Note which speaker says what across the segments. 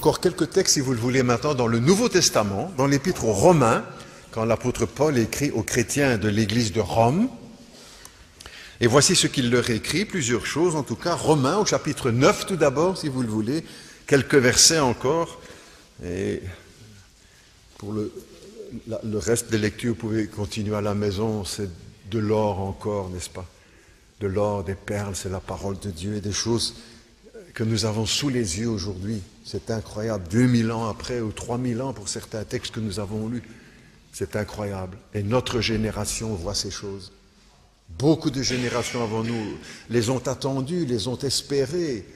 Speaker 1: encore quelques textes, si vous le voulez maintenant, dans le Nouveau Testament, dans l'Épître aux Romains, quand l'apôtre Paul écrit aux chrétiens de l'église de Rome. Et voici ce qu'il leur écrit, plusieurs choses, en tout cas. Romains au chapitre 9 tout d'abord, si vous le voulez, quelques versets encore. Et pour le reste des lectures, vous pouvez continuer à la maison, c'est de l'or encore, n'est-ce pas? De l'or, des perles, c'est la parole de Dieu et des choses que nous avons sous les yeux aujourd'hui. C'est incroyable, 2000 ans après ou 3000 ans pour certains textes que nous avons lus. C'est incroyable. Et notre génération voit ces choses. Beaucoup de générations avant nous les ont attendues, les ont espérées,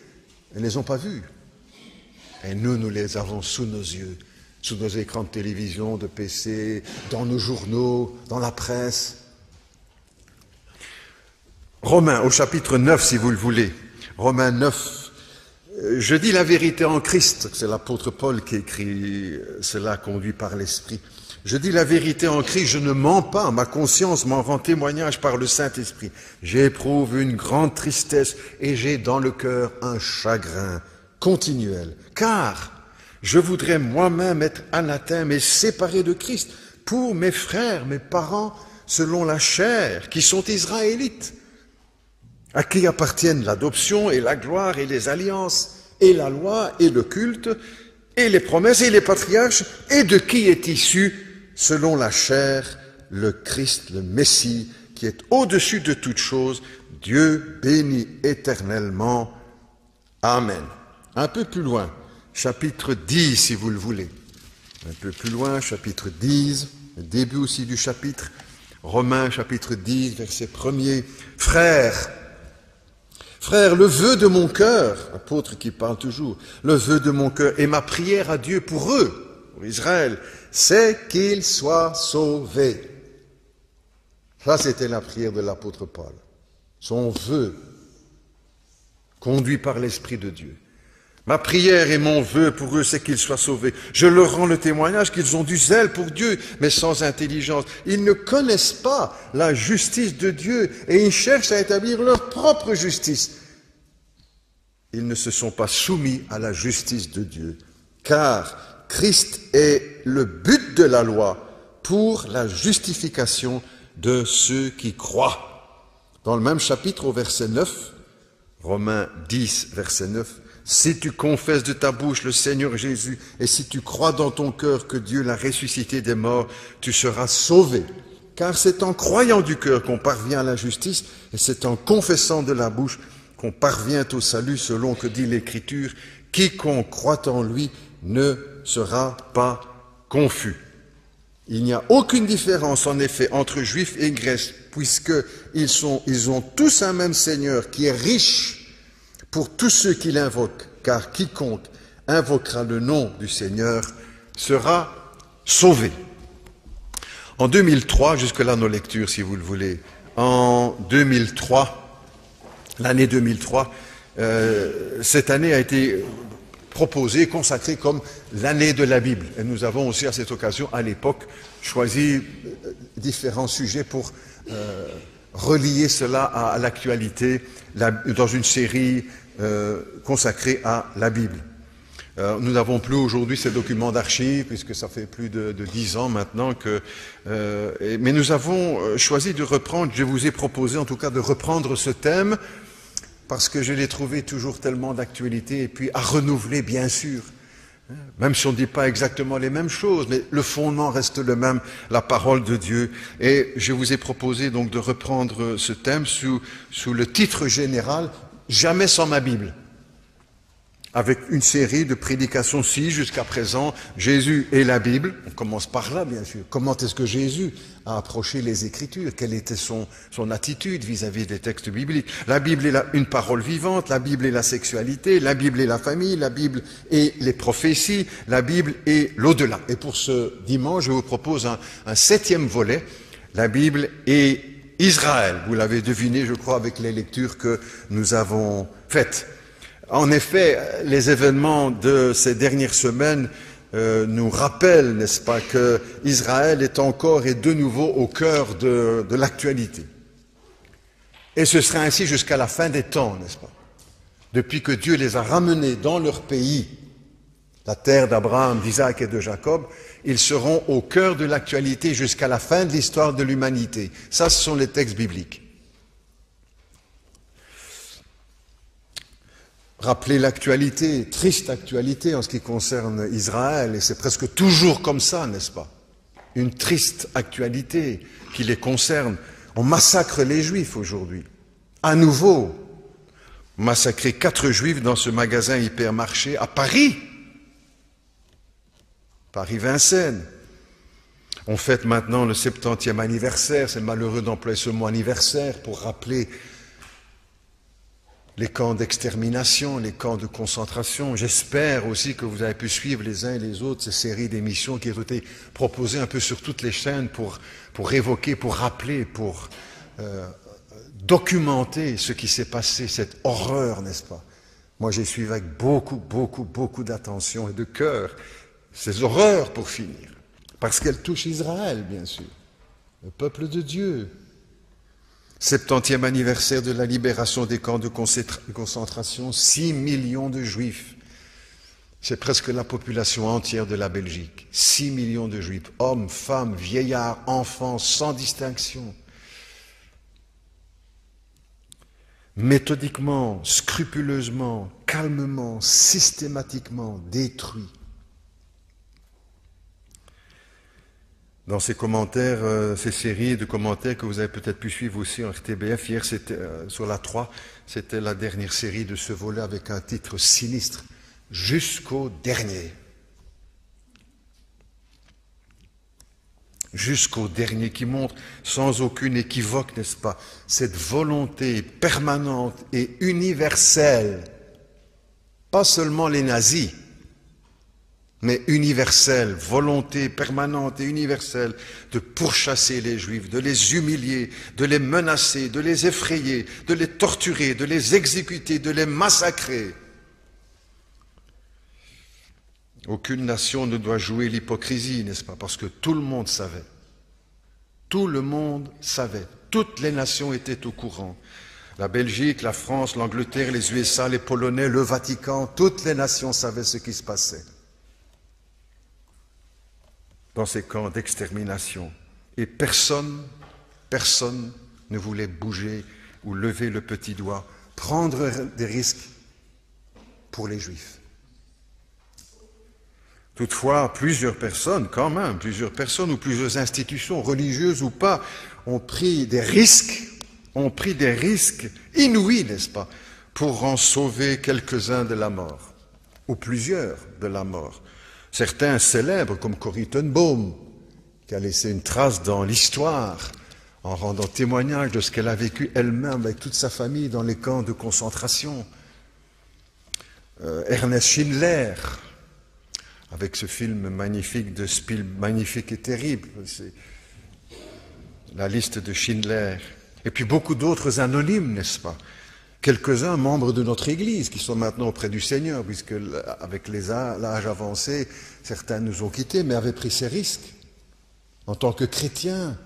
Speaker 1: et ne les ont pas vues. Et nous les avons sous nos yeux, sous nos écrans de télévision, de PC, dans nos journaux, dans la presse. Romains, au chapitre 9, si vous le voulez. Romains 9. Je dis la vérité en Christ. C'est l'apôtre Paul qui écrit cela, conduit par l'Esprit. Je dis la vérité en Christ, je ne mens pas, ma conscience m'en rend témoignage par le Saint-Esprit. J'éprouve une grande tristesse et j'ai dans le cœur un chagrin continuel. Car je voudrais moi-même être anathème et séparé de Christ pour mes frères, mes parents, selon la chair, qui sont israélites, à qui appartiennent l'adoption et la gloire et les alliances et la loi et le culte et les promesses et les patriarches, et de qui est issu, selon la chair, le Christ, le Messie, qui est au-dessus de toutes choses, Dieu béni éternellement. Amen. Un peu plus loin, chapitre 10, si vous le voulez. Un peu plus loin, chapitre 10, le début aussi du chapitre, Romains, chapitre 10, verset 1er. Frères, le vœu de mon cœur, apôtre qui parle toujours, le vœu de mon cœur et ma prière à Dieu pour eux, pour Israël, c'est qu'ils soient sauvés. Ça, c'était la prière de l'apôtre Paul. Son vœu, conduit par l'Esprit de Dieu. Ma prière et mon vœu pour eux, c'est qu'ils soient sauvés. Je leur rends le témoignage qu'ils ont du zèle pour Dieu, mais sans intelligence. Ils ne connaissent pas la justice de Dieu et ils cherchent à établir leur propre justice. Ils ne se sont pas soumis à la justice de Dieu, car Christ est le but de la loi pour la justification de ceux qui croient. Dans le même chapitre, au verset 9, Romains 10, verset 9, « Si tu confesses de ta bouche le Seigneur Jésus, et si tu crois dans ton cœur que Dieu l'a ressuscité des morts, tu seras sauvé. Car c'est en croyant du cœur qu'on parvient à la justice, et c'est en confessant de la bouche qu'on parvient au salut, selon que dit l'Écriture, « Quiconque croit en lui ne sera pas confus. » Il n'y a aucune différence, en effet, entre Juifs et Grecs, puisqu'ils ont tous un même Seigneur qui est riche pour tous ceux qui l'invoquent, car quiconque invoquera le nom du Seigneur sera sauvé. En 2003, jusque-là nos lectures si vous le voulez, en 2003, l'année 2003, cette année a été proposée, consacrée comme l'année de la Bible. Et nous avons aussi à cette occasion, à l'époque, choisi différents sujets pour relier cela à l'actualité dans une série consacrée à la Bible. Nous n'avons plus aujourd'hui ces documents d'archives, puisque ça fait plus de 10 ans maintenant que... mais nous avons choisi de reprendre, je vous ai proposé en tout cas de reprendre ce thème, parce que je l'ai trouvé toujours tellement d'actualité, et puis à renouveler bien sûr. Même si on ne dit pas exactement les mêmes choses, mais le fondement reste le même, la parole de Dieu. Et je vous ai proposé donc de reprendre ce thème sous le titre général « Jamais sans ma Bible », avec une série de prédications jusqu'à présent, Jésus et la Bible. On commence par là, bien sûr. Comment est-ce que Jésus a approché les Écritures? Quelle était son attitude vis-à-vis des textes bibliques? La Bible est une parole vivante, la Bible est la sexualité, la Bible est la famille, la Bible est les prophéties, la Bible est l'au-delà. Et pour ce dimanche, je vous propose un 7e volet, la Bible et Israël. Vous l'avez deviné, je crois, avec les lectures que nous avons faites. En effet, les événements de ces dernières semaines nous rappellent, n'est-ce pas, que Israël est encore et de nouveau au cœur de l'actualité. Et ce sera ainsi jusqu'à la fin des temps, n'est-ce pas? Depuis que Dieu les a ramenés dans leur pays, la terre d'Abraham, d'Isaac et de Jacob, ils seront au cœur de l'actualité jusqu'à la fin de l'histoire de l'humanité. Ça, ce sont les textes bibliques. Rappelez l'actualité, triste actualité en ce qui concerne Israël, et c'est presque toujours comme ça, n'est-ce pas? Une triste actualité qui les concerne. On massacre les Juifs aujourd'hui. À nouveau, massacrer 4 Juifs dans ce magasin hypermarché à Paris. Paris-Vincennes. On fête maintenant le 70e anniversaire, c'est malheureux d'employer ce mot anniversaire pour rappeler les camps d'extermination, les camps de concentration. J'espère aussi que vous avez pu suivre les uns et les autres ces séries d'émissions qui ont été proposées un peu sur toutes les chaînes pour évoquer, pour rappeler, pour documenter ce qui s'est passé, cette horreur, n'est-ce pas? Moi, j'ai suivi avec beaucoup d'attention et de cœur ces horreurs pour finir, parce qu'elles touchent Israël, bien sûr, le peuple de Dieu. 70e anniversaire de la libération des camps de concentration, 6 millions de Juifs. C'est presque la population entière de la Belgique. 6 millions de Juifs, hommes, femmes, vieillards, enfants, sans distinction. Méthodiquement, scrupuleusement, calmement, systématiquement détruits. Dans ces commentaires, ces séries de commentaires que vous avez peut-être pu suivre aussi en RTBF, hier c'était sur la 3, c'était la dernière série de ce volet avec un titre sinistre, Jusqu'au dernier. Jusqu'au dernier, qui montre sans aucune équivoque, n'est-ce pas, cette volonté permanente et universelle, pas seulement les nazis, mais universelle, volonté permanente et universelle de pourchasser les Juifs, de les humilier, de les menacer, de les effrayer, de les torturer, de les exécuter, de les massacrer. Aucune nation ne doit jouer l'hypocrisie, n'est-ce pas? Parce que tout le monde savait. Tout le monde savait. Toutes les nations étaient au courant. La Belgique, la France, l'Angleterre, les USA, les Polonais, le Vatican, toutes les nations savaient ce qui se passait dans ces camps d'extermination. Et personne ne voulait bouger ou lever le petit doigt, prendre des risques pour les Juifs. Toutefois, plusieurs personnes ou plusieurs institutions, religieuses ou pas, ont pris des risques inouïs, n'est-ce pas, pour en sauver quelques-uns de la mort, ou plusieurs de la mort. Certains célèbres, comme Corrie ten Boom, qui a laissé une trace dans l'histoire, en rendant témoignage de ce qu'elle a vécu elle-même avec toute sa famille dans les camps de concentration. Ernest Schindler, avec ce film magnifique de Spielberg, magnifique et terrible, c'est la liste de Schindler. Et puis beaucoup d'autres anonymes, n'est-ce pas? Quelques-uns membres de notre Église qui sont maintenant auprès du Seigneur, puisque avec l'âge avancé, certains nous ont quittés, mais avaient pris ces risques en tant que chrétiens.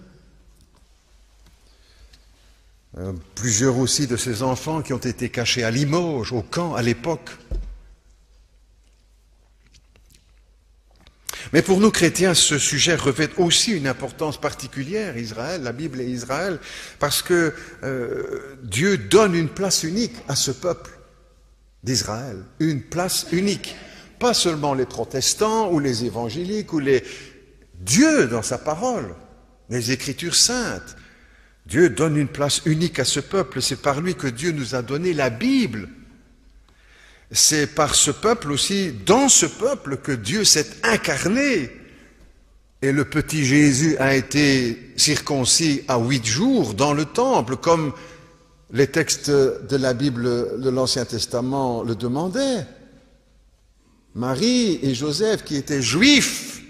Speaker 1: Plusieurs aussi de ces enfants qui ont été cachés à Limoges, au camp, à l'époque. Mais pour nous chrétiens, ce sujet revêt aussi une importance particulière, Israël, la Bible et Israël, parce que Dieu donne une place unique à ce peuple d'Israël, une place unique. Pas seulement les protestants ou les évangéliques ou les... Dieu dans sa parole, les Écritures saintes. Dieu donne une place unique à ce peuple, c'est par lui que Dieu nous a donné la Bible. C'est par ce peuple aussi, dans ce peuple, que Dieu s'est incarné. Et le petit Jésus a été circoncis à 8 jours dans le temple, comme les textes de la Bible de l'Ancien Testament le demandaient. Marie et Joseph, qui étaient juifs,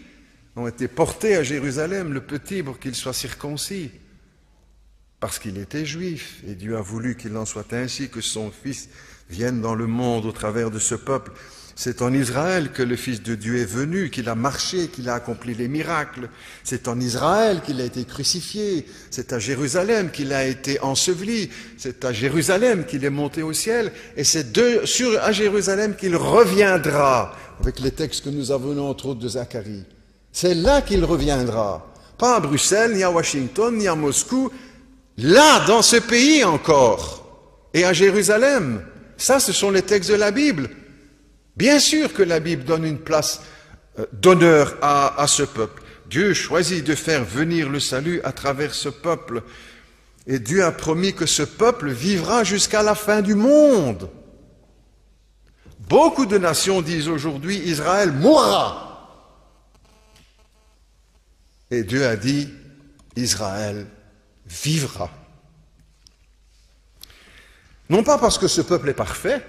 Speaker 1: ont été portés à Jérusalem, le petit, pour qu'il soit circoncis. Parce qu'il était juif. Et Dieu a voulu qu'il en soit ainsi, que son fils vienne dans le monde au travers de ce peuple. C'est en Israël que le Fils de Dieu est venu, qu'il a marché, qu'il a accompli les miracles. C'est en Israël qu'il a été crucifié. C'est à Jérusalem qu'il a été enseveli. C'est à Jérusalem qu'il est monté au ciel. Et c'est à Jérusalem qu'il reviendra, avec les textes que nous avons entre autres de Zacharie. C'est là qu'il reviendra. Pas à Bruxelles, ni à Washington, ni à Moscou. Là, dans ce pays encore. Et à Jérusalem. Ça, ce sont les textes de la Bible. Bien sûr que la Bible donne une place d'honneur à ce peuple. Dieu choisit de faire venir le salut à travers ce peuple. Et Dieu a promis que ce peuple vivra jusqu'à la fin du monde. Beaucoup de nations disent aujourd'hui, Israël mourra. Et Dieu a dit, Israël vivra. Non pas parce que ce peuple est parfait,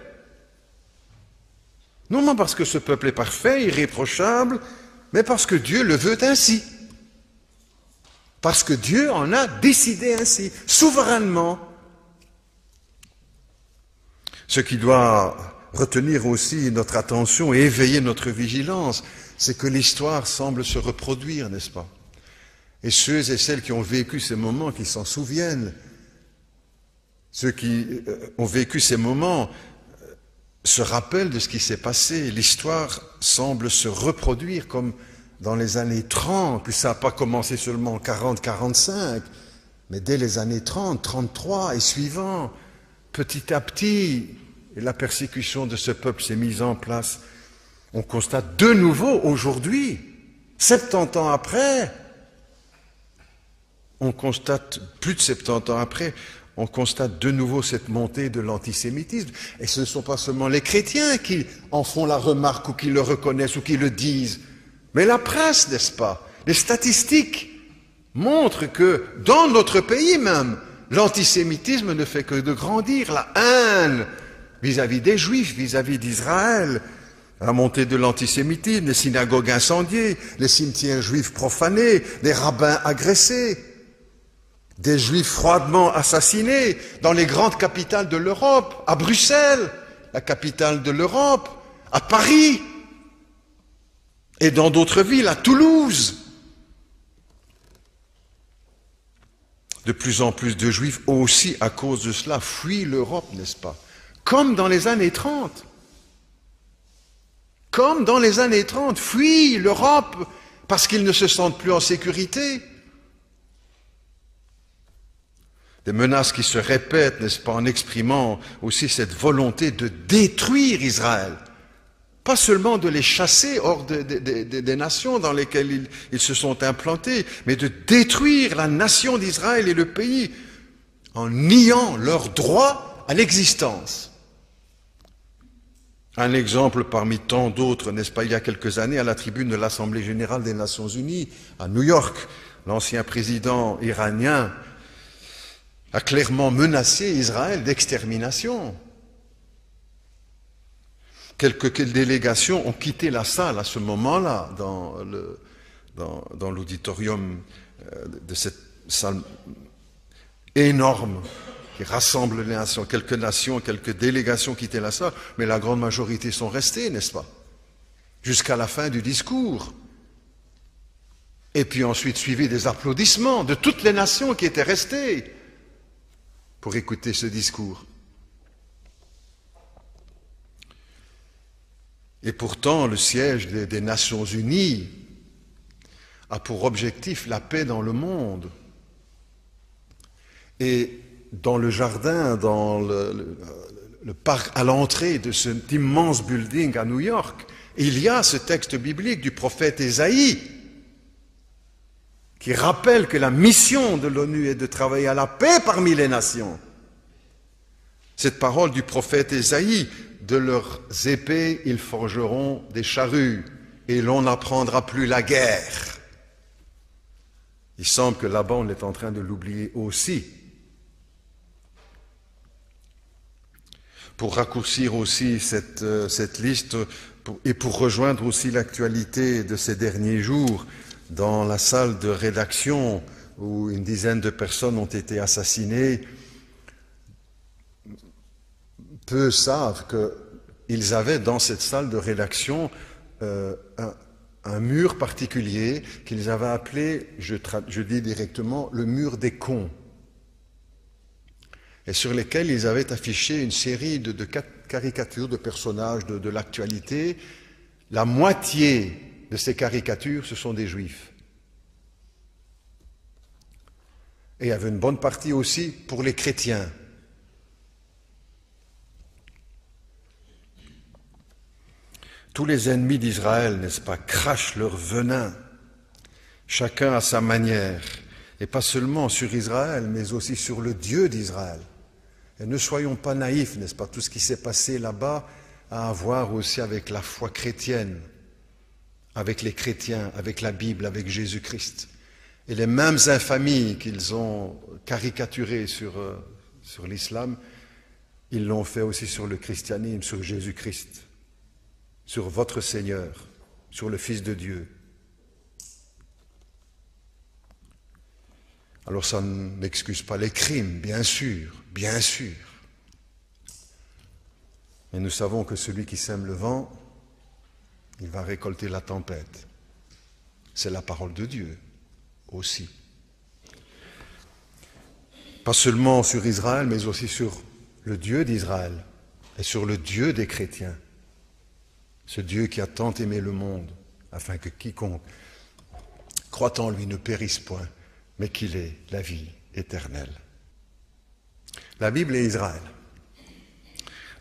Speaker 1: non pas parce que ce peuple est parfait, irréprochable, mais parce que Dieu le veut ainsi. Parce que Dieu en a décidé ainsi, souverainement. Ce qui doit retenir aussi notre attention et éveiller notre vigilance, c'est que l'histoire semble se reproduire, n'est-ce pas? Et ceux et celles qui ont vécu ces moments, qui s'en souviennent, ceux qui ont vécu ces moments, se rappelle de ce qui s'est passé. L'histoire semble se reproduire comme dans les années 30, puis ça n'a pas commencé seulement en 40-45, mais dès les années 30, 33 et suivants, petit à petit, la persécution de ce peuple s'est mise en place. On constate de nouveau aujourd'hui, 70 ans après, on constate, plus de 70 ans après, on constate de nouveau cette montée de l'antisémitisme. Et ce ne sont pas seulement les chrétiens qui en font la remarque ou qui le reconnaissent ou qui le disent, mais la presse, n'est-ce pas? Les statistiques montrent que dans notre pays même, l'antisémitisme ne fait que de grandir, la haine vis-à-vis des Juifs, vis-à-vis d'Israël, la montée de l'antisémitisme, les synagogues incendiées, les cimetières juifs profanés, les rabbins agressés, des Juifs froidement assassinés dans les grandes capitales de l'Europe, à Bruxelles, la capitale de l'Europe, à Paris, et dans d'autres villes, à Toulouse. De plus en plus de Juifs aussi, à cause de cela, fuient l'Europe, n'est-ce pas? Comme dans les années 30. Comme dans les années 30, fuient l'Europe parce qu'ils ne se sentent plus en sécurité. Des menaces qui se répètent, n'est-ce pas, en exprimant aussi cette volonté de détruire Israël. Pas seulement de les chasser hors des nations dans lesquelles ils se sont implantés, mais de détruire la nation d'Israël et le pays en niant leur droit à l'existence. Un exemple parmi tant d'autres, n'est-ce pas, il y a quelques années, à la tribune de l'Assemblée générale des Nations unies, à New York, l'ancien président iranien a clairement menacé Israël d'extermination. Quelques délégations ont quitté la salle à ce moment-là, dans l'auditorium de cette salle énorme qui rassemble les nations. Quelques délégations quittaient la salle, mais la grande majorité sont restées, n'est-ce pas? Jusqu'à la fin du discours. Et puis ensuite suivi des applaudissements de toutes les nations qui étaient restées pour écouter ce discours. Et pourtant, le siège des Nations Unies a pour objectif la paix dans le monde. Et dans le jardin, dans le parc à l'entrée de cet immense building à New York, il y a ce texte biblique du prophète Ésaïe qui rappelle que la mission de l'ONU est de travailler à la paix parmi les nations. Cette parole du prophète Ésaïe, de leurs épées ils forgeront des charrues et l'on n'apprendra plus la guerre. Il semble que là-bas on est en train de l'oublier aussi. Pour raccourcir aussi cette liste et pour rejoindre aussi l'actualité de ces derniers jours, dans la salle de rédaction où une dizaine de personnes ont été assassinées, Peu savent qu'ils avaient dans cette salle de rédaction un mur particulier qu'ils avaient appelé, je dis directement, le mur des cons, et sur lesquels ils avaient affiché une série de caricatures de personnages de l'actualité. La moitié de ces caricatures, ce sont des juifs. Et il y avait une bonne partie aussi pour les chrétiens. Tous les ennemis d'Israël, n'est-ce pas, crachent leur venin, chacun à sa manière, et pas seulement sur Israël, mais aussi sur le Dieu d'Israël. Et ne soyons pas naïfs, n'est-ce pas, tout ce qui s'est passé là-bas a à voir aussi avec la foi chrétienne, avec les chrétiens, avec la Bible, avec Jésus-Christ. Et les mêmes infamies qu'ils ont caricaturées sur l'islam, ils l'ont fait aussi sur le christianisme, sur Jésus-Christ, sur votre Seigneur, sur le Fils de Dieu. Alors ça n'excuse pas les crimes, bien sûr, bien sûr. Mais nous savons que celui qui sème le vent, il va récolter la tempête. C'est la parole de Dieu aussi. Pas seulement sur Israël, mais aussi sur le Dieu d'Israël et sur le Dieu des chrétiens. Ce Dieu qui a tant aimé le monde, afin que quiconque croit en lui ne périsse point, mais qu'il ait la vie éternelle. La Bible et Israël.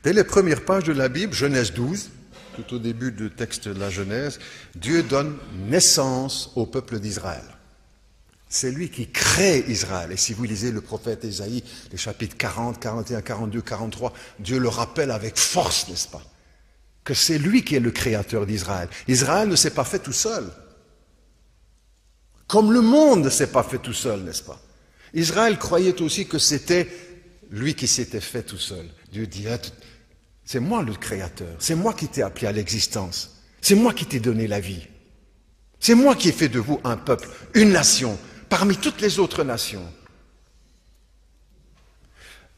Speaker 1: Dès les premières pages de la Bible, Genèse 12, tout au début du texte de la Genèse, Dieu donne naissance au peuple d'Israël. C'est lui qui crée Israël. Et si vous lisez le prophète Ésaïe, les chapitres 40, 41, 42, 43, Dieu le rappelle avec force, n'est-ce pas, que c'est lui qui est le créateur d'Israël. Israël ne s'est pas fait tout seul. Comme le monde ne s'est pas fait tout seul, n'est-ce pas? Israël croyait aussi que c'était lui qui s'était fait tout seul. Dieu dit, c'est moi le créateur, c'est moi qui t'ai appelé à l'existence, c'est moi qui t'ai donné la vie. C'est moi qui ai fait de vous un peuple, une nation, parmi toutes les autres nations.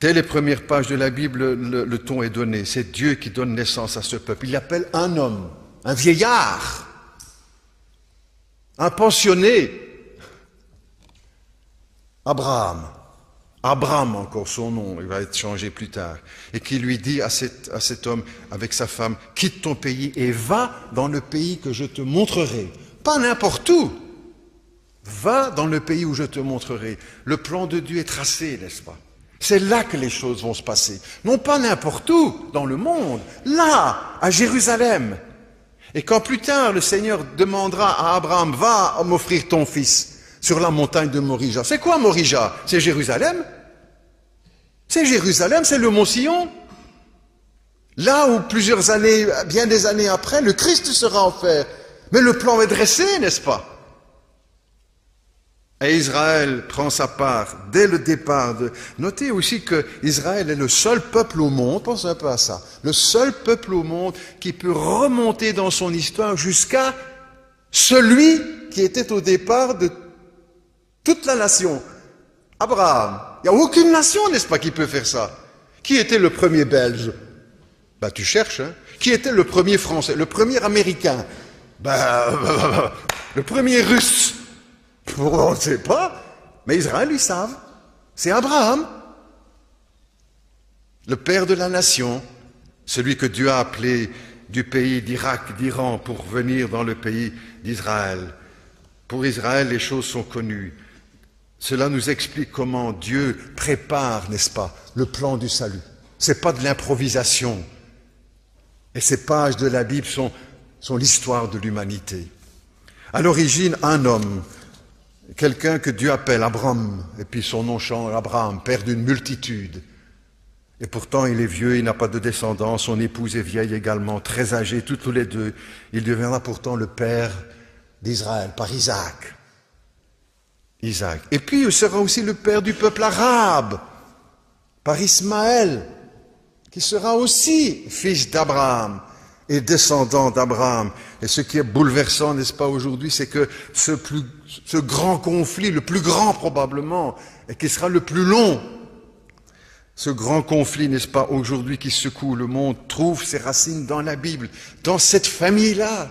Speaker 1: Dès les premières pages de la Bible, le ton est donné. C'est Dieu qui donne naissance à ce peuple. Il appelle un homme, un vieillard, un pensionné, Abraham. Abraham, encore son nom, il va être changé plus tard. Et qui lui dit à cet homme, avec sa femme, quitte ton pays et va dans le pays que je te montrerai. Pas n'importe où. Va dans le pays où je te montrerai. Le plan de Dieu est tracé, n'est-ce pas? C'est là que les choses vont se passer. Non pas n'importe où dans le monde, là, à Jérusalem. Et quand plus tard le Seigneur demandera à Abraham, va m'offrir ton fils sur la montagne de Morija. C'est quoi Morija? C'est Jérusalem? C'est Jérusalem, c'est le mont Sion. Là où plusieurs années, bien des années après, le Christ sera offert. Mais le plan est dressé, n'est-ce pas? Et Israël prend sa part dès le départ. Notez aussi que Israël est le seul peuple au monde, pensez un peu à ça, le seul peuple au monde qui peut remonter dans son histoire jusqu'à celui qui était au départ de toute la nation, Abraham. Il n'y a aucune nation, n'est-ce pas, qui peut faire ça. Qui était le premier Belge? Ben, tu cherches, hein. Qui était le premier Français, le premier Américain? Le premier Russe? On ne sait pas, mais Israël, ils savent. C'est Abraham, le père de la nation, celui que Dieu a appelé du pays d'Irak, d'Iran, pour venir dans le pays d'Israël. Pour Israël, les choses sont connues. Cela nous explique comment Dieu prépare, n'est-ce pas, le plan du salut. Ce n'est pas de l'improvisation. Et ces pages de la Bible sont l'histoire de l'humanité. À l'origine, un homme, quelqu'un que Dieu appelle Abraham, et puis son nom change, Abraham, père d'une multitude. Et pourtant, il est vieux, il n'a pas de descendance, son épouse est vieille également, très âgée, tous les deux. Il deviendra pourtant le père d'Israël, par Isaac. Isaac. Et puis, il sera aussi le père du peuple arabe, par Ismaël, qui sera aussi fils d'Abraham et descendant d'Abraham. Et ce qui est bouleversant, n'est-ce pas, aujourd'hui, c'est que ce grand conflit, le plus grand probablement, et qui sera le plus long, Ce grand conflit, n'est-ce pas, aujourd'hui qui secoue le monde, trouve ses racines dans la Bible, dans cette famille-là.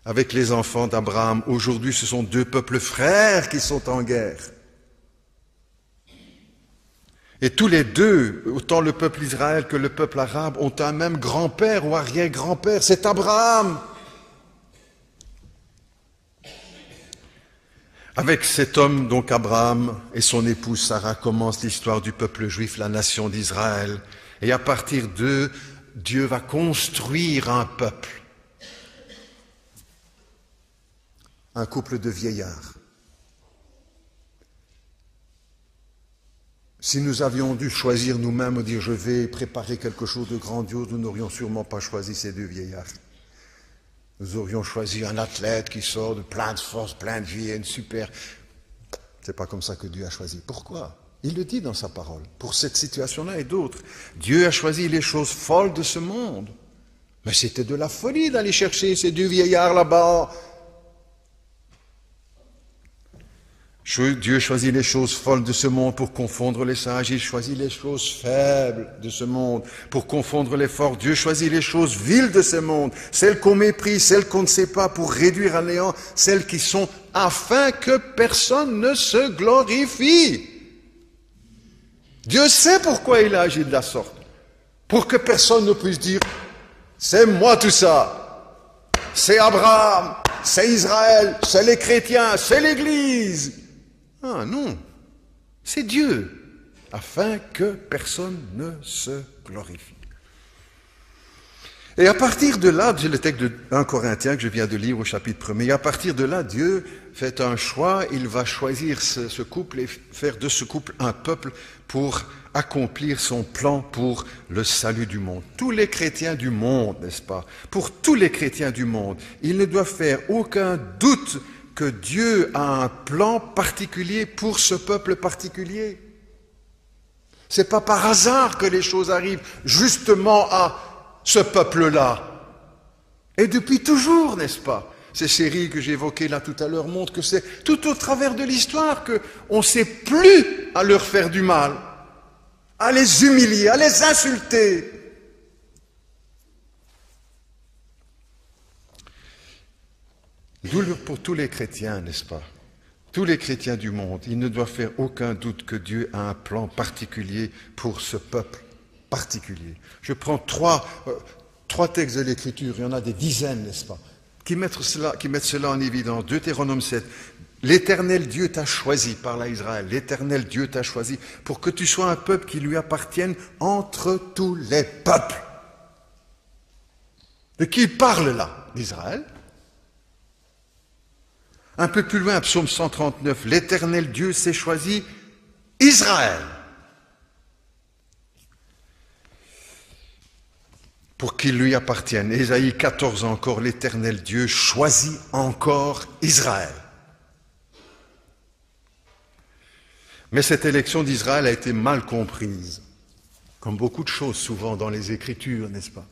Speaker 1: Avec les enfants d'Abraham, aujourd'hui ce sont deux peuples frères qui sont en guerre. Et tous les deux, autant le peuple Israël que le peuple arabe, ont un même grand-père ou arrière-grand-père, c'est Abraham. Avec cet homme, donc Abraham, et son épouse Sarah, commence l'histoire du peuple juif, la nation d'Israël. Et à partir d'eux, Dieu va construire un peuple. Un couple de vieillards. Si nous avions dû choisir nous-mêmes, dire je vais préparer quelque chose de grandiose, nous n'aurions sûrement pas choisi ces deux vieillards. Nous aurions choisi un athlète qui sort de plein de force, plein de vie, une super... C'est pas comme ça que Dieu a choisi. Pourquoi? Il le dit dans sa parole. Pour cette situation-là et d'autres. Dieu a choisi les choses folles de ce monde. Mais c'était de la folie d'aller chercher ces deux vieillards là-bas. Dieu choisit les choses folles de ce monde pour confondre les sages. Il choisit les choses faibles de ce monde pour confondre les forts. Dieu choisit les choses viles de ce monde, celles qu'on méprise, celles qu'on ne sait pas, pour réduire à néant celles qui sont afin que personne ne se glorifie. Dieu sait pourquoi il a agi de la sorte. Pour que personne ne puisse dire « c'est moi tout ça, c'est Abraham, c'est Israël, c'est les chrétiens, c'est l'Église ». Ah non, c'est Dieu, afin que personne ne se glorifie. Et à partir de là, c'est le texte de 1 Corinthiens que je viens de lire au chapitre 1er, et à partir de là, Dieu fait un choix, il va choisir ce couple et faire de ce couple un peuple pour accomplir son plan pour le salut du monde. Tous les chrétiens du monde, n'est-ce pas? Pour tous les chrétiens du monde, il ne doit faire aucun doute que Dieu a un plan particulier pour ce peuple particulier. C'est pas par hasard que les choses arrivent justement à ce peuple-là. Et depuis toujours, n'est-ce pas? Ces séries que j'ai évoquées là tout à l'heure montrent que c'est tout au travers de l'histoire qu'on ne sait plus à leur faire du mal, à les humilier, à les insulter. D'où pour tous les chrétiens, n'est-ce pas? Tous les chrétiens du monde, il ne doit faire aucun doute que Dieu a un plan particulier pour ce peuple particulier. Je prends trois textes de l'Écriture, il y en a des dizaines, n'est-ce pas, qui mettent cela en évidence. Deutéronome 7. L'Éternel Dieu t'a choisi, parle à Israël, l'Éternel Dieu t'a choisi pour que tu sois un peuple qui lui appartienne entre tous les peuples. De qui il parle là? D'Israël. Un peu plus loin, psaume 139, l'Éternel Dieu s'est choisi Israël. Pour qu'il lui appartienne. Ésaïe 14 encore, l'Éternel Dieu choisit encore Israël. Mais cette élection d'Israël a été mal comprise, comme beaucoup de choses souvent dans les Écritures, n'est-ce pas?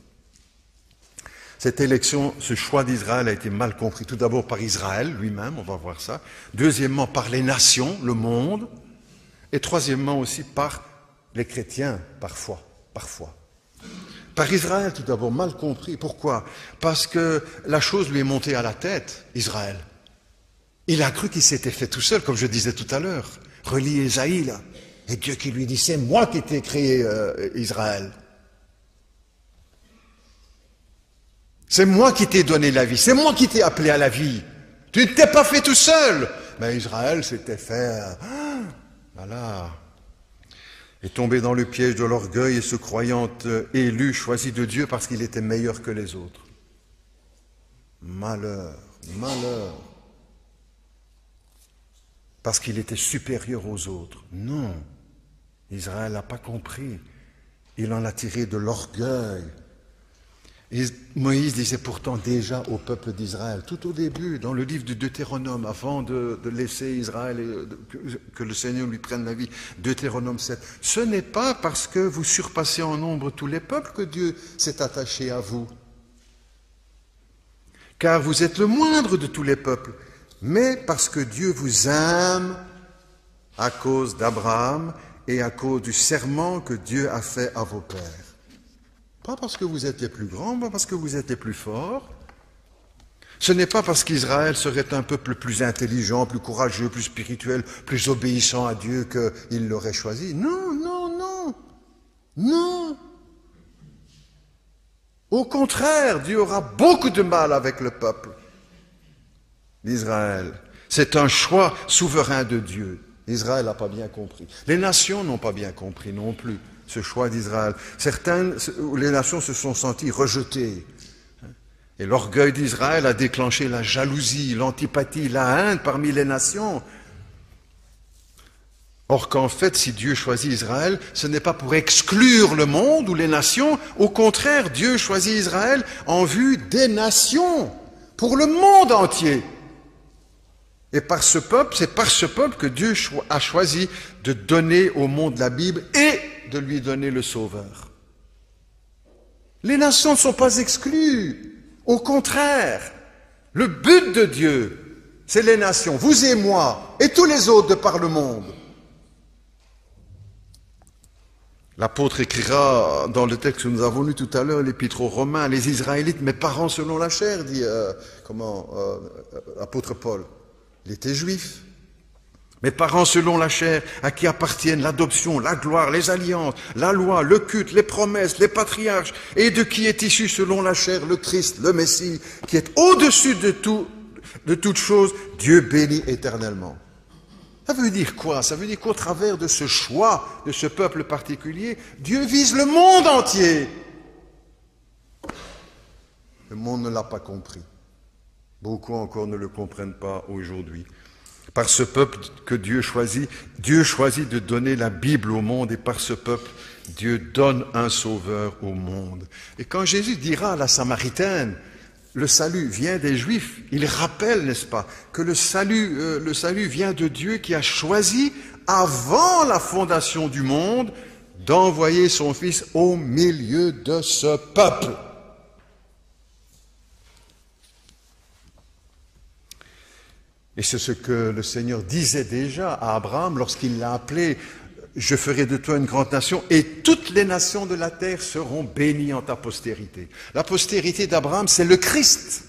Speaker 1: Cette élection, ce choix d'Israël a été mal compris. Tout d'abord par Israël lui-même, on va voir ça. Deuxièmement, par les nations, le monde. Et troisièmement aussi par les chrétiens, parfois. Par Israël, tout d'abord, mal compris. Pourquoi? Parce que la chose lui est montée à la tête, Israël. Il a cru qu'il s'était fait tout seul, comme je disais tout à l'heure. Relis Ésaïe, là. Et Dieu qui lui dit, c'est moi qui t'ai créé Israël. C'est moi qui t'ai donné la vie, c'est moi qui t'ai appelé à la vie. Tu ne t'es pas fait tout seul. Mais Israël s'était fait... voilà. Est tombé dans le piège de l'orgueil et se croyant élu, choisi de Dieu parce qu'il était meilleur que les autres. Malheur. Parce qu'il était supérieur aux autres. Non. Israël n'a pas compris. Il en a tiré de l'orgueil. Et Moïse disait pourtant déjà au peuple d'Israël, tout au début, dans le livre du Deutéronome, avant de laisser Israël et que le Seigneur lui prenne la vie, Deutéronome 7, ce n'est pas parce que vous surpassez en nombre tous les peuples que Dieu s'est attaché à vous. Car vous êtes le moindre de tous les peuples, mais parce que Dieu vous aime à cause d'Abraham et à cause du serment que Dieu a fait à vos pères. Pas parce que vous êtes les plus grands, pas parce que vous êtes les plus forts. Ce n'est pas parce qu'Israël serait un peuple plus intelligent, plus courageux, plus spirituel, plus obéissant à Dieu qu'il l'aurait choisi. Non, non, non, non. Au contraire, Dieu aura beaucoup de mal avec le peuple d'Israël. C'est un choix souverain de Dieu. Israël n'a pas bien compris. Les nations n'ont pas bien compris non plus ce choix d'Israël. Les nations se sont senties rejetées. Et l'orgueil d'Israël a déclenché la jalousie, l'antipathie, la haine parmi les nations. Or qu'en fait, si Dieu choisit Israël, ce n'est pas pour exclure le monde ou les nations. Au contraire, Dieu choisit Israël en vue des nations, pour le monde entier. Et c'est par ce peuple que Dieu a choisi de donner au monde la Bible et de lui donner le Sauveur. Les nations ne sont pas exclues. Au contraire, le but de Dieu, c'est les nations, vous et moi, et tous les autres de par le monde. L'apôtre écrira dans le texte que nous avons lu tout à l'heure, l'épître aux Romains, les Israélites, mes parents selon la chair, dit l'apôtre Paul. Il était juif. Mes parents selon la chair, à qui appartiennent l'adoption, la gloire, les alliances, la loi, le culte, les promesses, les patriarches, et de qui est issu selon la chair le Christ, le Messie, qui est au-dessus de toute chose, Dieu béni éternellement. Ça veut dire quoi? Ça veut dire qu'au travers de ce choix, de ce peuple particulier, Dieu vise le monde entier. Le monde ne l'a pas compris. Beaucoup encore ne le comprennent pas aujourd'hui. Par ce peuple que Dieu choisit de donner la Bible au monde, et par ce peuple, Dieu donne un sauveur au monde. Et quand Jésus dira à la Samaritaine, le salut vient des Juifs, il rappelle, n'est-ce pas, que le salut vient de Dieu qui a choisi, avant la fondation du monde, d'envoyer son Fils au milieu de ce peuple. Et c'est ce que le Seigneur disait déjà à Abraham lorsqu'il l'a appelé « Je ferai de toi une grande nation et toutes les nations de la terre seront bénies en ta postérité. » La postérité d'Abraham, c'est le Christ.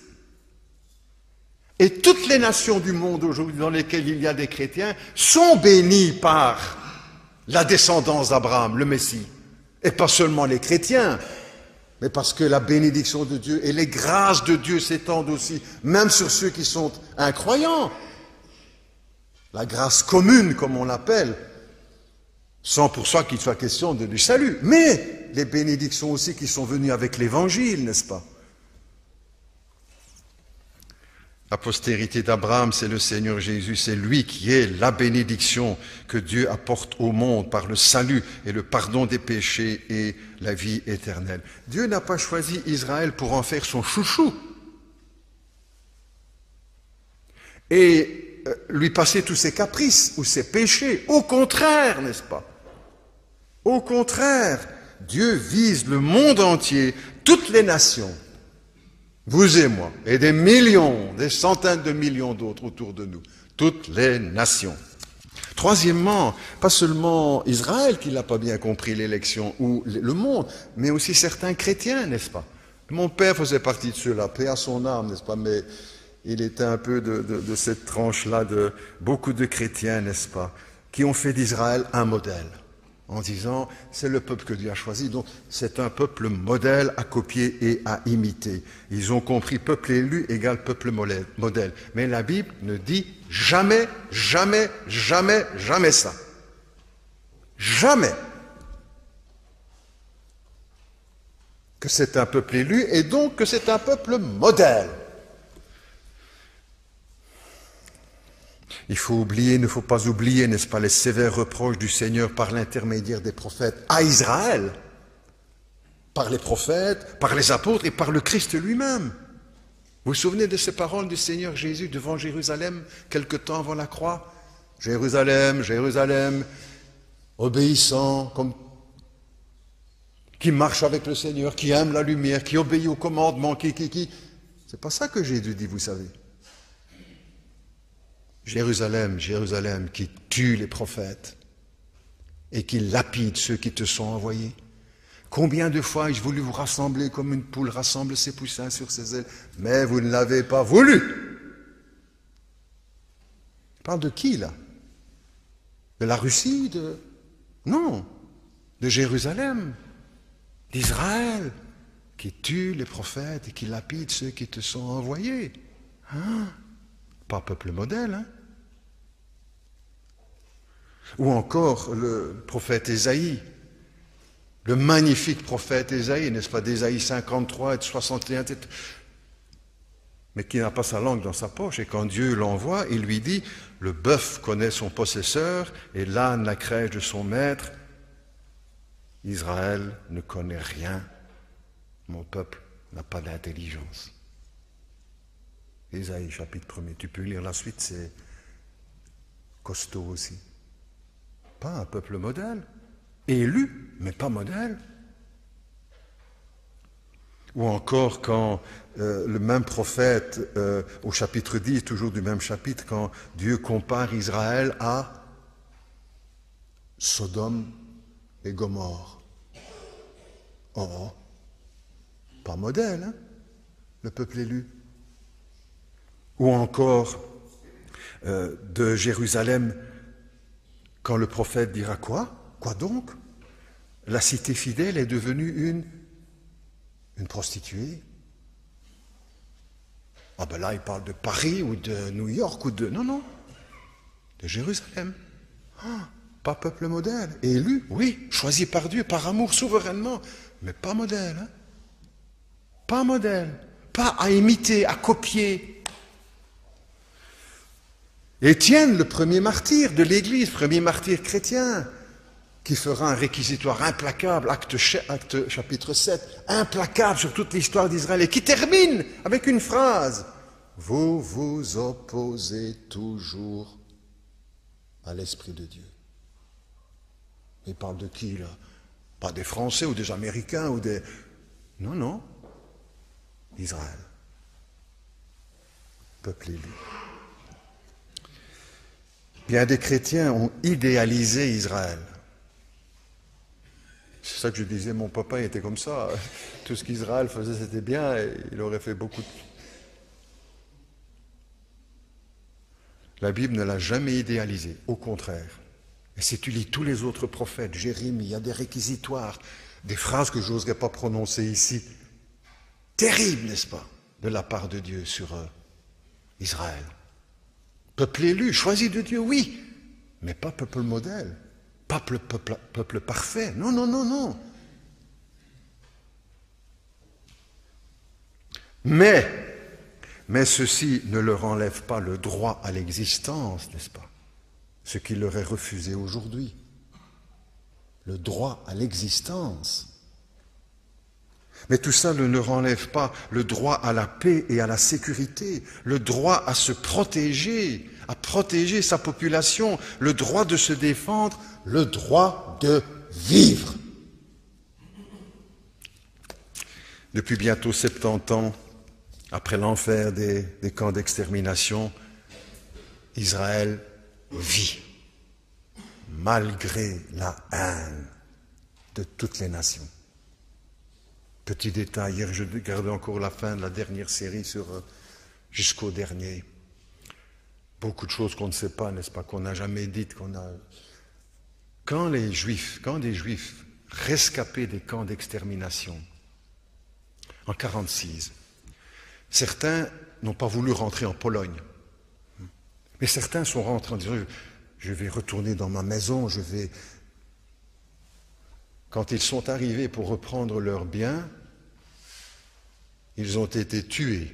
Speaker 1: Et toutes les nations du monde aujourd'hui dans lesquelles il y a des chrétiens sont bénies par la descendance d'Abraham, le Messie. Et pas seulement les chrétiens, mais parce que la bénédiction de Dieu et les grâces de Dieu s'étendent aussi, même sur ceux qui sont incroyants. La grâce commune, comme on l'appelle, sans pour ça qu'il soit question du salut. Mais les bénédictions aussi qui sont venues avec l'Évangile, n'est-ce pas? La postérité d'Abraham, c'est le Seigneur Jésus, c'est lui qui est la bénédiction que Dieu apporte au monde par le salut et le pardon des péchés et la vie éternelle. Dieu n'a pas choisi Israël pour en faire son chouchou et lui passer tous ses caprices ou ses péchés. Au contraire, n'est-ce pas? Au contraire, Dieu vise le monde entier, toutes les nations. Vous et moi, et des millions, des centaines de millions d'autres autour de nous, toutes les nations. Troisièmement, pas seulement Israël qui n'a pas bien compris l'élection ou le monde, mais aussi certains chrétiens, n'est-ce pas? Mon père faisait partie de ceux-là, paix à son âme, n'est-ce pas? Mais il était un peu de cette tranche-là de beaucoup de chrétiens, n'est-ce pas? Qui ont fait d'Israël un modèle. En disant, c'est le peuple que Dieu a choisi, donc c'est un peuple modèle à copier et à imiter. Ils ont compris peuple élu égale peuple modèle. Mais la Bible ne dit jamais, jamais, jamais, jamais ça. Jamais. Que c'est un peuple élu et donc que c'est un peuple modèle. Il ne faut pas oublier, n'est-ce pas, les sévères reproches du Seigneur par l'intermédiaire des prophètes à Israël, par les prophètes, par les apôtres et par le Christ lui-même. Vous vous souvenez de ces paroles du Seigneur Jésus devant Jérusalem, quelque temps avant la croix? Jérusalem, Jérusalem, obéissant, qui marche avec le Seigneur, qui aime la lumière, qui obéit au commandement, C'est pas ça que Jésus dit, vous savez. Jérusalem, Jérusalem, qui tue les prophètes et qu'il lapide ceux qui te sont envoyés. Combien de fois ai-je voulu vous rassembler comme une poule rassemble ses poussins sur ses ailes, mais vous ne l'avez pas voulu. Il parle de qui, là? De la Russie? Non, de Jérusalem, d'Israël, qui tue les prophètes et qui lapide ceux qui te sont envoyés. Hein? Pas peuple modèle, hein? Ou encore le prophète Ésaïe, le magnifique prophète Ésaïe, n'est-ce pas, d'Ésaïe 53 et de 61, mais qui n'a pas sa langue dans sa poche. Et quand Dieu l'envoie, il lui dit, le bœuf connaît son possesseur et l'âne la crèche de son maître. Israël ne connaît rien. Mon peuple n'a pas d'intelligence. Ésaïe chapitre 1er. Tu peux lire la suite, c'est costaud aussi. Pas un peuple modèle. Élu, mais pas modèle. Ou encore quand le même prophète, au chapitre 10, toujours du même chapitre, quand Dieu compare Israël à Sodome et Gomorrhe. Oh, pas modèle, hein, le peuple élu. Ou encore de Jérusalem, quand le prophète dira quoi? Quoi donc? La cité fidèle est devenue une prostituée. Ah ben là, il parle de Paris ou de New York ou de... Non, de Jérusalem. Ah, pas peuple modèle. Élu, oui, choisi par Dieu, par amour, souverainement, mais pas modèle. Hein? Pas modèle. Pas à imiter, à copier. Étienne, le premier martyr de l'Église, premier martyr chrétien, qui fera un réquisitoire implacable, acte chapitre 7, implacable sur toute l'histoire d'Israël, et qui termine avec une phrase. Vous vous opposez toujours à l'Esprit de Dieu. Il parle de qui, là? Pas des Français ou des Américains ou des... Non, Israël. Peuple élu. Bien des chrétiens ont idéalisé Israël. C'est ça que je disais, mon papa était comme ça. Tout ce qu'Israël faisait, c'était bien, et il aurait fait beaucoup de... La Bible ne l'a jamais idéalisé, au contraire. Et si tu lis tous les autres prophètes, Jérémie, il y a des réquisitoires, des phrases que je n'oserais pas prononcer ici, terribles, n'est-ce pas, de la part de Dieu sur Israël. Peuple élu, choisi de Dieu, oui, mais pas peuple modèle. Pas peuple parfait. Non. Mais ceci ne leur enlève pas le droit à l'existence, n'est-ce pas? Ce qui leur est refusé aujourd'hui. Le droit à l'existence. Mais tout ça ne leur enlève pas le droit à la paix et à la sécurité, le droit à se protéger, à protéger sa population, le droit de se défendre, le droit de vivre. Depuis bientôt 70 ans, après l'enfer des camps d'extermination, Israël vit, malgré la haine de toutes les nations. Petit détail, hier je regardais encore la fin de la dernière série jusqu'au dernier. Beaucoup de choses qu'on ne sait pas, n'est-ce pas, qu'on n'a jamais dites, Quand des Juifs rescapés des camps d'extermination, en 1946, certains n'ont pas voulu rentrer en Pologne. Mais certains sont rentrés en disant, je vais retourner dans ma maison, Quand ils sont arrivés pour reprendre leurs biens, ils ont été tués.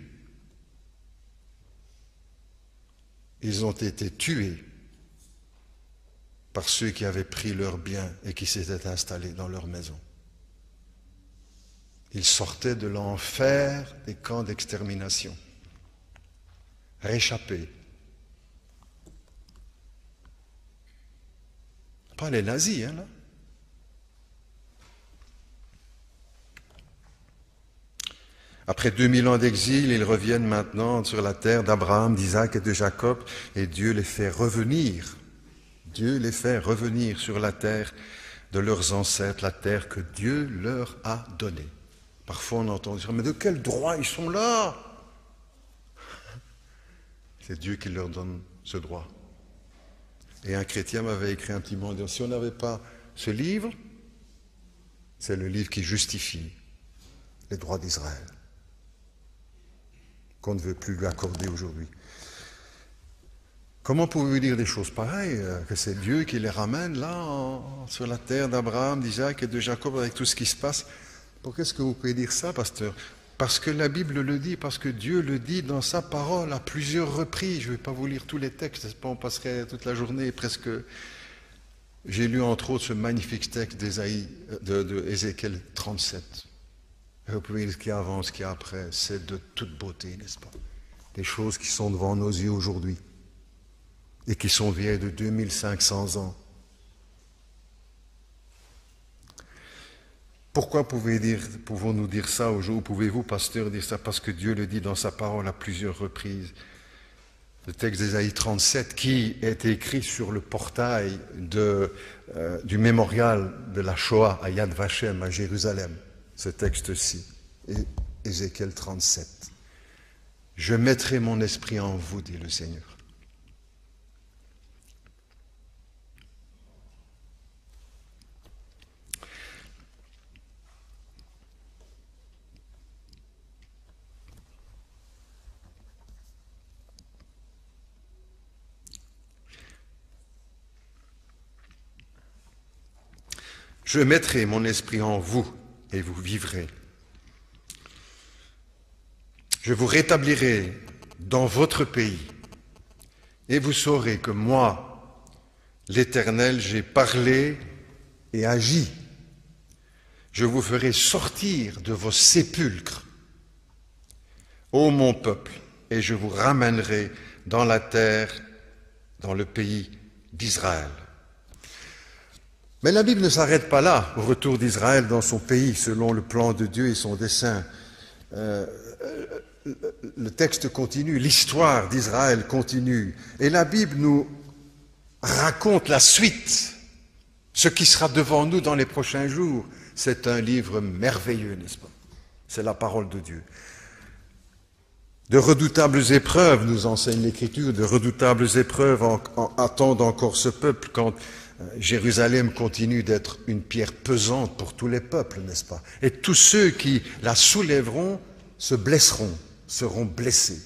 Speaker 1: Ils ont été tués par ceux qui avaient pris leurs biens et qui s'étaient installés dans leur maison. Ils sortaient de l'enfer des camps d'extermination, réchappés. Pas les nazis, là. Après 2000 ans d'exil, ils reviennent maintenant sur la terre d'Abraham, d'Isaac et de Jacob, et Dieu les fait revenir Dieu les fait revenir sur la terre de leurs ancêtres, la terre que Dieu leur a donnée. Parfois on entend dire, mais de quel droit ils sont là? C'est Dieu qui leur donne ce droit. Et un chrétien m'avait écrit un petit mot en disant, si on n'avait pas ce livre, c'est le livre qui justifie les droits d'Israël, qu'on ne veut plus lui accorder aujourd'hui. Comment pouvez-vous dire des choses pareilles, que c'est Dieu qui les ramène là, sur la terre d'Abraham, d'Isaac et de Jacob, avec tout ce qui se passe? Pourquoi est-ce que vous pouvez dire ça, pasteur? Parce que la Bible le dit, parce que Dieu le dit dans sa parole à plusieurs reprises. Je ne vais pas vous lire tous les textes, on passerait toute la journée presque. J'ai lu entre autres ce magnifique texte de Ézéchiel 37. Et vous pouvez lire ce qu'il y a avant, ce qu'il y a après. C'est de toute beauté, n'est-ce pas? Des choses qui sont devant nos yeux aujourd'hui et qui sont vieilles de 2500 ans. Pourquoi pouvons-nous dire ça aujourd'hui? Pouvez-vous, pasteur, dire ça? Parce que Dieu le dit dans sa parole à plusieurs reprises. Le texte d'Ésaïe 37, qui est écrit sur le portail du mémorial de la Shoah à Yad Vashem, à Jérusalem, ce texte-ci, Ézéchiel 37. « Je mettrai mon esprit en vous, dit le Seigneur. » Je mettrai mon esprit en vous et vous vivrez. Je vous rétablirai dans votre pays et vous saurez que moi, l'Éternel, j'ai parlé et agi. Je vous ferai sortir de vos sépulcres, ô mon peuple, et je vous ramènerai dans la terre, dans le pays d'Israël. Mais la Bible ne s'arrête pas là, au retour d'Israël dans son pays, selon le plan de Dieu et son dessein. Le texte continue, l'histoire d'Israël continue. Et la Bible nous raconte la suite, ce qui sera devant nous dans les prochains jours. C'est un livre merveilleux, n'est-ce pas? C'est la parole de Dieu. De redoutables épreuves, nous enseigne l'Écriture, de redoutables épreuves attendent encore ce peuple quand Jérusalem continue d'être une pierre pesante pour tous les peuples, n'est-ce pas? Et tous ceux qui la soulèveront se blesseront, seront blessés.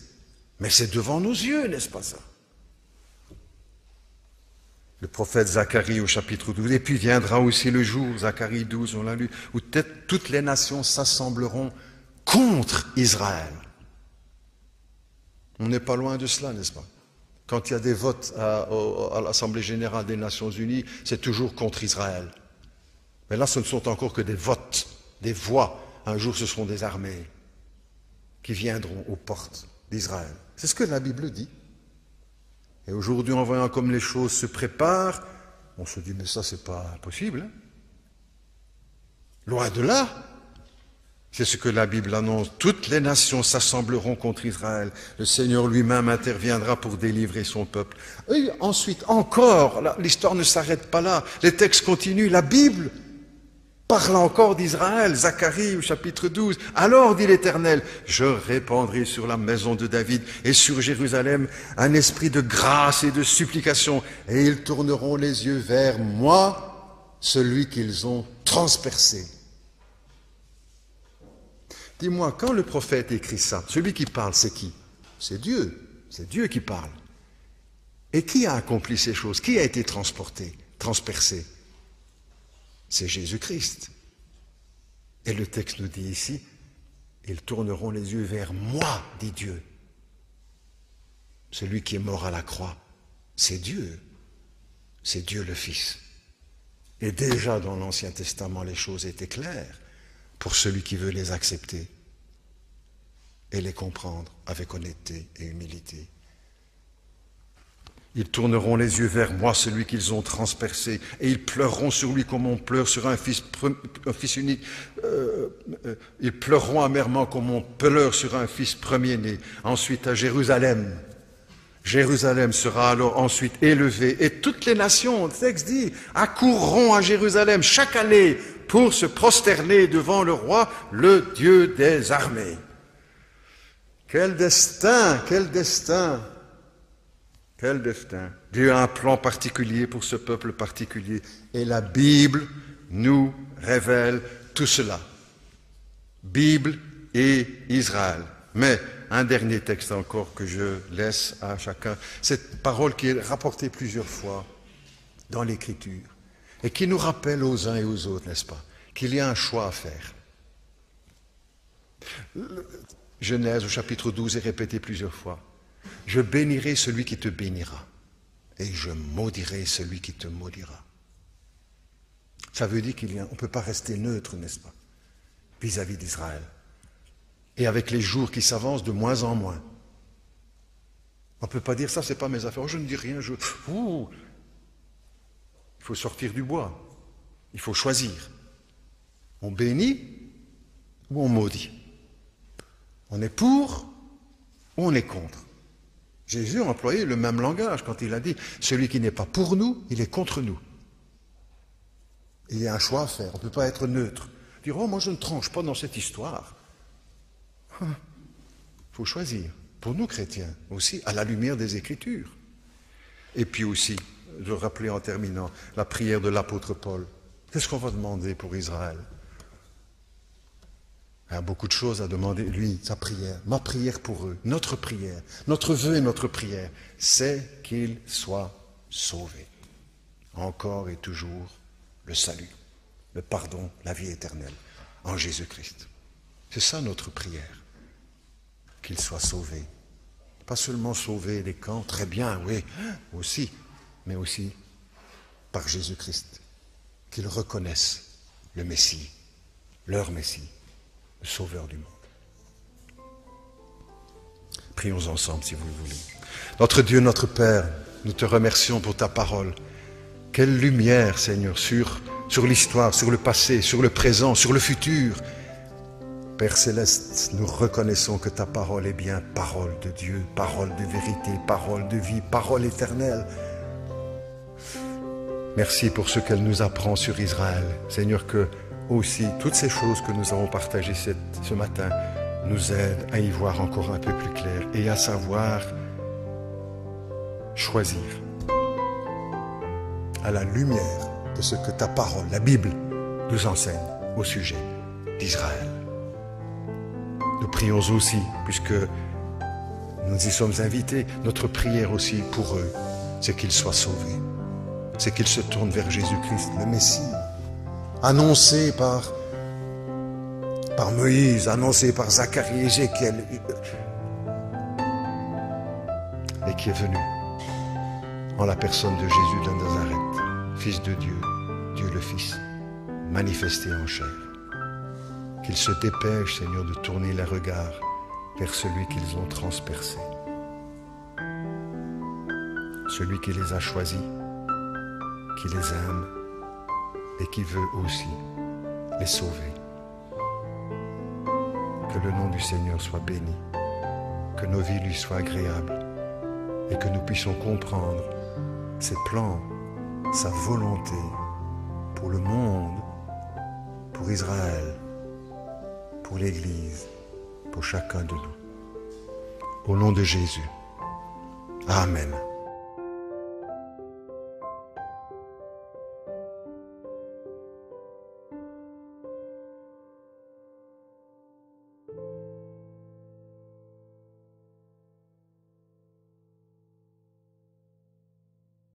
Speaker 1: Mais c'est devant nos yeux, n'est-ce pas ça? Le prophète Zacharie au chapitre 12. Et puis viendra aussi le jour, Zacharie 12, on l'a lu, où toutes les nations s'assembleront contre Israël. On n'est pas loin de cela, n'est-ce pas? Quand il y a des votes à l'Assemblée générale des Nations unies, c'est toujours contre Israël. Mais là, ce ne sont encore que des votes, des voix. Un jour, ce seront des armées qui viendront aux portes d'Israël. C'est ce que la Bible dit. Et aujourd'hui, en voyant comme les choses se préparent, on se dit, mais ça, c'est pas possible. Hein? Loin de là. C'est ce que la Bible annonce. Toutes les nations s'assembleront contre Israël. Le Seigneur lui-même interviendra pour délivrer son peuple. Et ensuite, encore, l'histoire ne s'arrête pas là. Les textes continuent. La Bible parle encore d'Israël. Zacharie au chapitre 12. Alors, dit l'Éternel, je répandrai sur la maison de David et sur Jérusalem un esprit de grâce et de supplication. Et ils tourneront les yeux vers moi, celui qu'ils ont transpercé. Dis-moi, quand le prophète écrit ça, celui qui parle, c'est qui? C'est Dieu. C'est Dieu qui parle. Et qui a accompli ces choses? Qui a été transporté, transpercé? C'est Jésus-Christ. Et le texte nous dit ici, ils tourneront les yeux vers moi, dit Dieu. Celui qui est mort à la croix, c'est Dieu. C'est Dieu le Fils. Et déjà dans l'Ancien Testament, les choses étaient claires pour celui qui veut les accepter et les comprendre avec honnêteté et humilité. Ils tourneront les yeux vers moi, celui qu'ils ont transpercé, et ils pleureront sur lui comme on pleure sur un fils unique. Ils pleureront amèrement comme on pleure sur un fils premier-né. Ensuite à Jérusalem, Jérusalem sera alors ensuite élevée et toutes les nations, le texte dit, accourront à Jérusalem chaque année pour se prosterner devant le roi, le Dieu des armées. Quel destin, quel destin, quel destin. Dieu a un plan particulier pour ce peuple particulier et la Bible nous révèle tout cela. Bible et Israël. Mais un dernier texte encore que je laisse à chacun, cette parole qui est rapportée plusieurs fois dans l'Écriture et qui nous rappelle aux uns et aux autres, n'est-ce pas, qu'il y a un choix à faire. Genèse au chapitre 12 est répété plusieurs fois. Je bénirai celui qui te bénira et je maudirai celui qui te maudira. Ça veut dire qu'on ne peut pas rester neutre, n'est-ce pas, vis-à-vis d'Israël. Et avec les jours qui s'avancent de moins en moins. On ne peut pas dire ça, c'est pas mes affaires. Oh, je ne dis rien. Il faut sortir du bois. Il faut choisir. On bénit ou on maudit. On est pour ou on est contre. Jésus a employé le même langage quand il a dit « Celui qui n'est pas pour nous, il est contre nous ». Il y a un choix à faire. On ne peut pas être neutre. Dire « Oh, moi je ne tranche pas dans cette histoire ». Il faut choisir. Pour nous chrétiens aussi, à la lumière des Écritures. Et puis aussi, je rappelais en terminant, la prière de l'apôtre Paul. Qu'est-ce qu'on va demander pour Israël? Il y a beaucoup de choses à demander. Lui, sa prière, ma prière pour eux, notre vœu et notre prière, c'est qu'ils soient sauvés. Encore et toujours le salut, le pardon, la vie éternelle en Jésus-Christ. C'est ça notre prière. Qu'ils soient sauvés. Pas seulement sauvés des camps, très bien, oui, aussi, mais aussi par Jésus-Christ. Qu'ils reconnaissent le Messie, leur Messie, le Sauveur du monde. Prions ensemble, si vous le voulez. Notre Dieu, notre Père, nous te remercions pour ta parole. Quelle lumière, Seigneur, sur l'histoire, sur le passé, sur le présent, sur le futur. Père Céleste, nous reconnaissons que ta parole est bien parole de Dieu, parole de vérité, parole de vie, parole éternelle. Merci pour ce qu'elle nous apprend sur Israël. Seigneur, que aussi toutes ces choses que nous avons partagées ce matin nous aident à y voir encore un peu plus clair et à savoir choisir à la lumière de ce que ta parole, la Bible, nous enseigne au sujet d'Israël. Nous prions aussi, puisque nous y sommes invités, notre prière aussi pour eux, c'est qu'ils soient sauvés, c'est qu'ils se tournent vers Jésus-Christ, le Messie, annoncé par Moïse, annoncé par Zacharie et Ézéchiel, et qui est venu en la personne de Jésus de Nazareth, Fils de Dieu, Dieu le Fils, manifesté en chair. Qu'ils se dépêchent, Seigneur, de tourner les regards vers celui qu'ils ont transpercé. Celui qui les a choisis, qui les aime et qui veut aussi les sauver. Que le nom du Seigneur soit béni, que nos vies lui soient agréables et que nous puissions comprendre ses plans, sa volonté pour le monde, pour Israël, pour l'Église, pour chacun de nous. Au nom de Jésus. Amen.